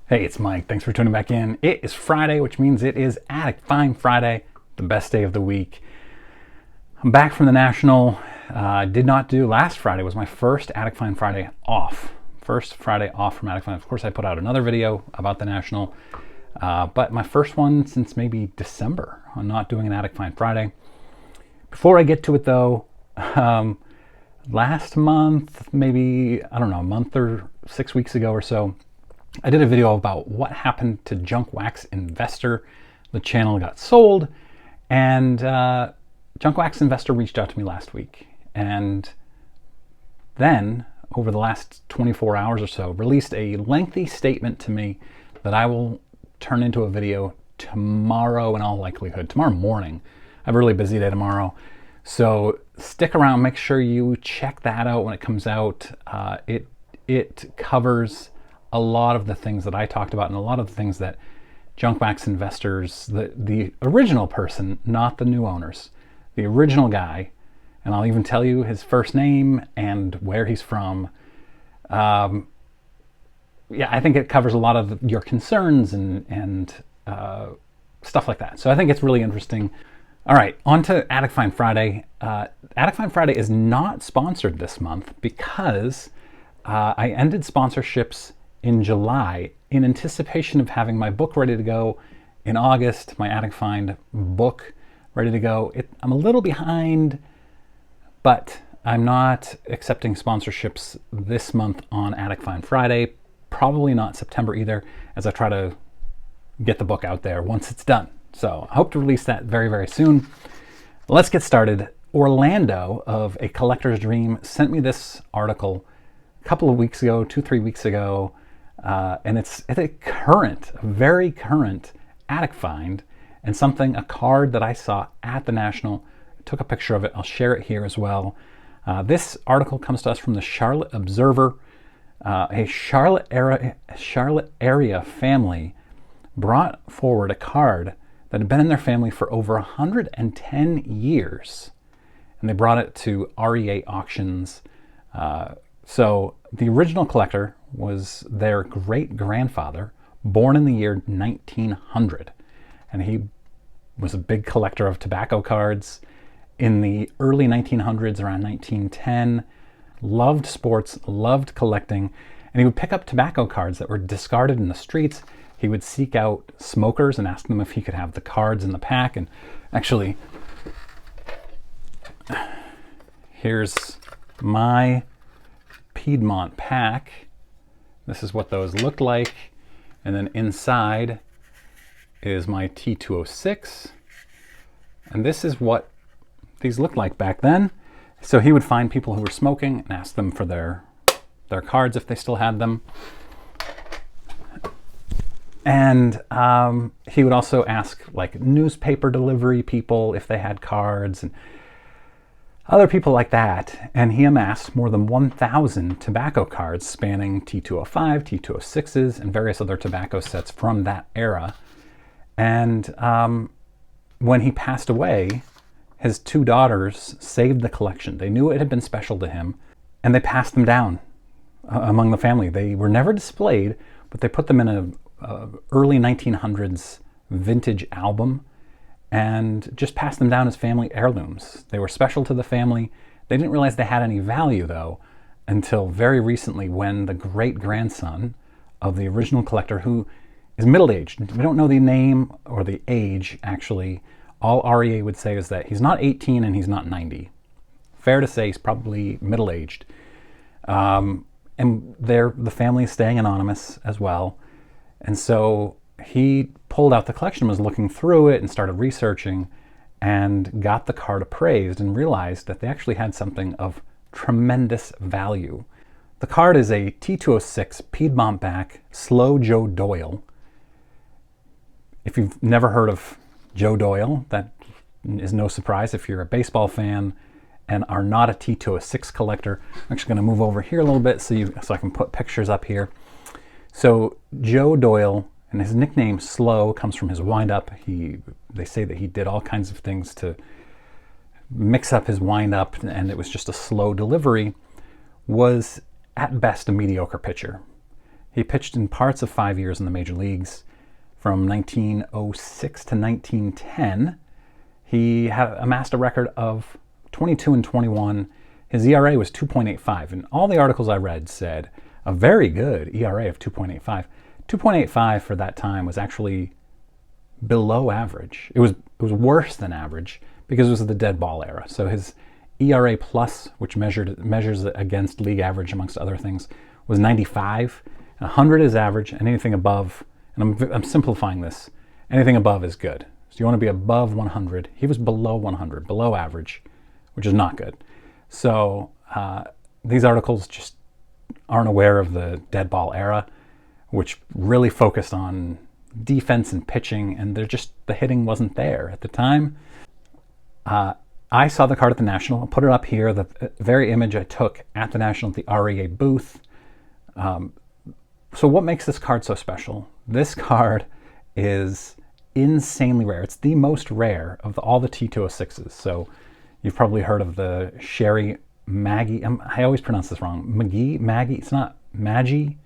Hey, it's Mike. Thanks for tuning back in. It is Friday, which means it is Addict Find Friday, the best day of the week. I'm back from the National. Did not do last Friday. Was my first Addict Find Friday off. First Friday off from Addict Find. Of course, I put out another video about the National, but my first one since maybe December. I'm not doing an Addict Find Friday. Before I get to it, though, last month, maybe I don't know, a month or 6 weeks ago or so, I did a video about what happened to Junk Wax Investor. The channel got sold, and Junk Wax Investor reached out to me last week, and then over the last 24 hours or so released a lengthy statement to me that I will turn into a video tomorrow in all likelihood, tomorrow morning. I have a really busy day tomorrow, so stick around. Make sure you check that out when it comes out. It covers a lot of the things that I talked about and a lot of the things that Junk Wax Investors, the original person, not the new owners, the original guy, and I'll even tell you his first name and where he's from. Yeah, I think it covers a lot of your concerns and stuff like that. So I think it's really interesting. All right, on to Addict Find Friday. Addict Find Friday is not sponsored this month because I ended sponsorships in July in anticipation of having my book ready to go in August, my Addict Find book ready to go. I'm a little behind, but I'm not accepting sponsorships this month on Addict Find Friday, probably not September either, as I try to get the book out there once it's done. So I hope to release that very, very soon. Let's get started. Orlando of A Collector's Dream sent me this article a couple of weeks ago, 2-3 weeks ago, and it's a very current Addict Find, and a card that I saw at the National. I took a picture of it. I'll share it here as well. This article comes to us from the Charlotte Observer. A Charlotte area family brought forward a card that had been in their family for over 110 years, and they brought it to REA auctions. So the original collector was their great-grandfather, born in the year 1900, and he was a big collector of tobacco cards in the early 1900s, around 1910, loved sports, loved collecting, and he would pick up tobacco cards that were discarded in the streets. He would seek out smokers and ask them if he could have the cards in the pack. And actually, here's my Piedmont pack. This is what those looked like. And then inside is my T206. And this is what these looked like back then. So he would find people who were smoking and ask them for their cards if they still had them. And he would also ask like newspaper delivery people if they had cards and other people like that. And he amassed more than 1,000 tobacco cards spanning T205, T206s, and various other tobacco sets from that era. And when he passed away, his two daughters saved the collection. They knew it had been special to him, and they passed them down among the family. They were never displayed, but they put them in a early 1900s vintage album and just passed them down as family heirlooms. They were special to the family. They didn't realize they had any value, though, until very recently when the great-grandson of the original collector, who is middle-aged, we don't know the name or the age, actually. All REA would say is that he's not 18 and he's not 90. Fair to say he's probably middle-aged. And the family is staying anonymous as well. And so he pulled out the collection, was looking through it and started researching and got the card appraised and realized that they actually had something of tremendous value. The card is a T206 Piedmont back Slow Joe Doyle. If you've never heard of Joe Doyle, that is no surprise if you're a baseball fan and are not a T206 collector. I'm actually going to move over here a little bit so I can put pictures up here. So Joe Doyle, and his nickname Slow comes from his wind-up. They say that he did all kinds of things to mix up his wind-up, and it was just a slow delivery, was at best a mediocre pitcher. He pitched in parts of 5 years in the major leagues. From 1906 to 1910, he had amassed a record of 22-21. His ERA was 2.85, and all the articles I read said a very good ERA of 2.85. 2.85 for that time was actually below average. It was worse than average because it was the dead ball era. So his ERA plus, which measures it against league average amongst other things, was 95. 100 is average, and anything above, and I'm simplifying this, anything above is good. So you want to be above 100. He was below 100, below average, which is not good. So these articles just aren't aware of the dead ball era, which really focused on defense and pitching, and the hitting wasn't there at the time. I saw the card at the National. I'll put it up here, the very image I took at the National at the REA booth. So what makes this card so special? This card is insanely rare. It's the most rare of all the T206s. So you've probably heard of the Sherry Maggie. I always pronounce this wrong. Maggie. It's not Maggie.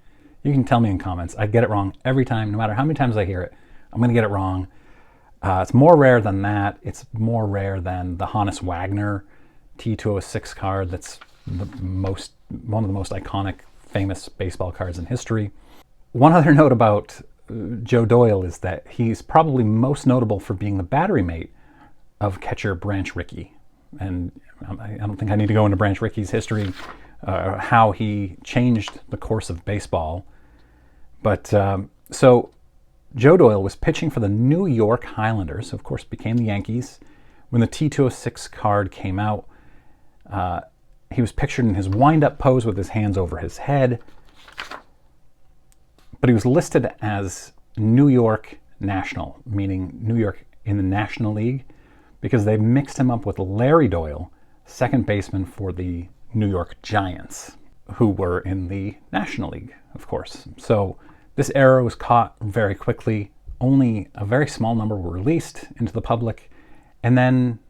You can tell me in comments. I get it wrong every time, no matter how many times I hear it. I'm going to get it wrong. It's more rare than that. It's more rare than the Hannes Wagner T206 card. That's one of the most iconic, famous baseball cards in history. One other note about Joe Doyle is that he's probably most notable for being the battery mate of catcher Branch Rickey. And I don't think I need to go into Branch Rickey's history, how he changed the course of baseball. But so Joe Doyle was pitching for the New York Highlanders, of course became the Yankees. When the T206 card came out, he was pictured in his wind-up pose with his hands over his head. But he was listed as New York National, meaning New York in the National League, because they mixed him up with Larry Doyle, second baseman for the New York Giants, who were in the National League, of course. So this error was caught very quickly. Only a very small number were released into the public, and then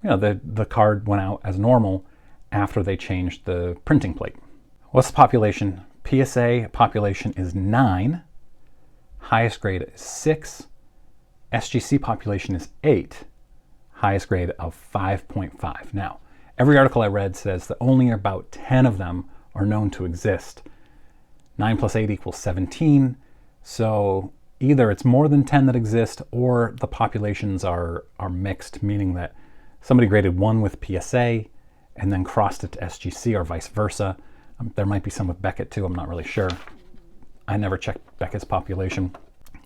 the card went out as normal after they changed the printing plate. What's the population? PSA population is 9. Highest grade is 6. SGC population is 8. Highest grade of 5.5. Now, every article I read says that only about 10 of them are known to exist. 9 plus 8 equals 17. So either it's more than 10 that exist, or the populations are mixed, meaning that somebody graded 1 with PSA and then crossed it to SGC, or vice versa. There might be some with Beckett too, I'm not really sure. I never checked Beckett's population.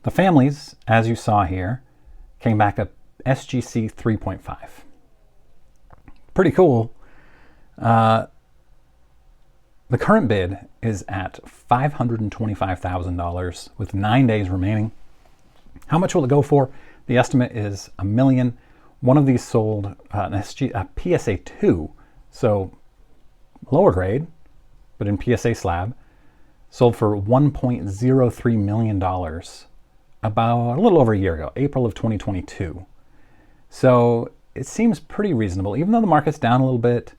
The families, as you saw here, came back at SGC 3.5. Pretty cool. The current bid is at $525,000 with 9 days remaining. How much will it go for? The estimate is $1 million. One of these sold a PSA 2, so lower grade, but in PSA slab, sold for $1.03 million about a little over a year ago, April of 2022. So it seems pretty reasonable, even though the market's down a little bit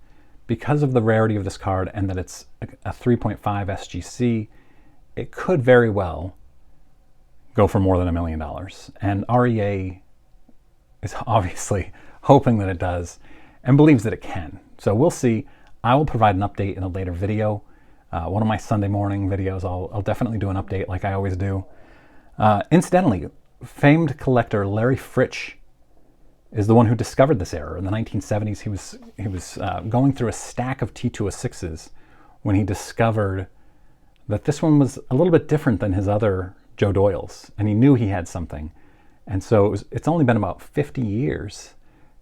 because of the rarity of this card and that it's a 3.5 SGC. It could very well go for more than $1 million. And REA is obviously hoping that it does and believes that it can. So we'll see. I will provide an update in a later video. One of my Sunday morning videos, I'll definitely do an update like I always do. Incidentally, famed collector Larry Fritsch is the one who discovered this error. In the 1970s, he was going through a stack of T206s when he discovered that this one was a little bit different than his other Joe Doyles, and he knew he had something. And so it's only been about 50 years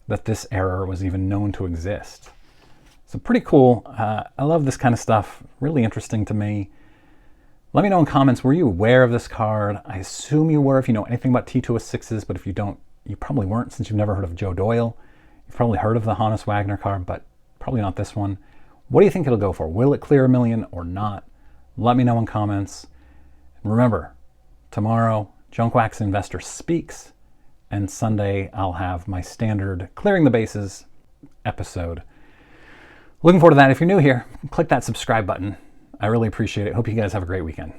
that this error was even known to exist. So pretty cool. I love this kind of stuff. Really interesting to me. Let me know in comments, were you aware of this card? I assume you were if you know anything about T206s, but if you don't, you probably weren't since you've never heard of Joe Doyle. You've probably heard of the Hannes Wagner card, but probably not this one. What do you think it'll go for? Will it clear $1 million or not? Let me know in comments. And remember, tomorrow, Junk Wax Investor speaks, and Sunday I'll have my standard Clearing the Bases episode. Looking forward to that. If you're new here, click that subscribe button. I really appreciate it. Hope you guys have a great weekend.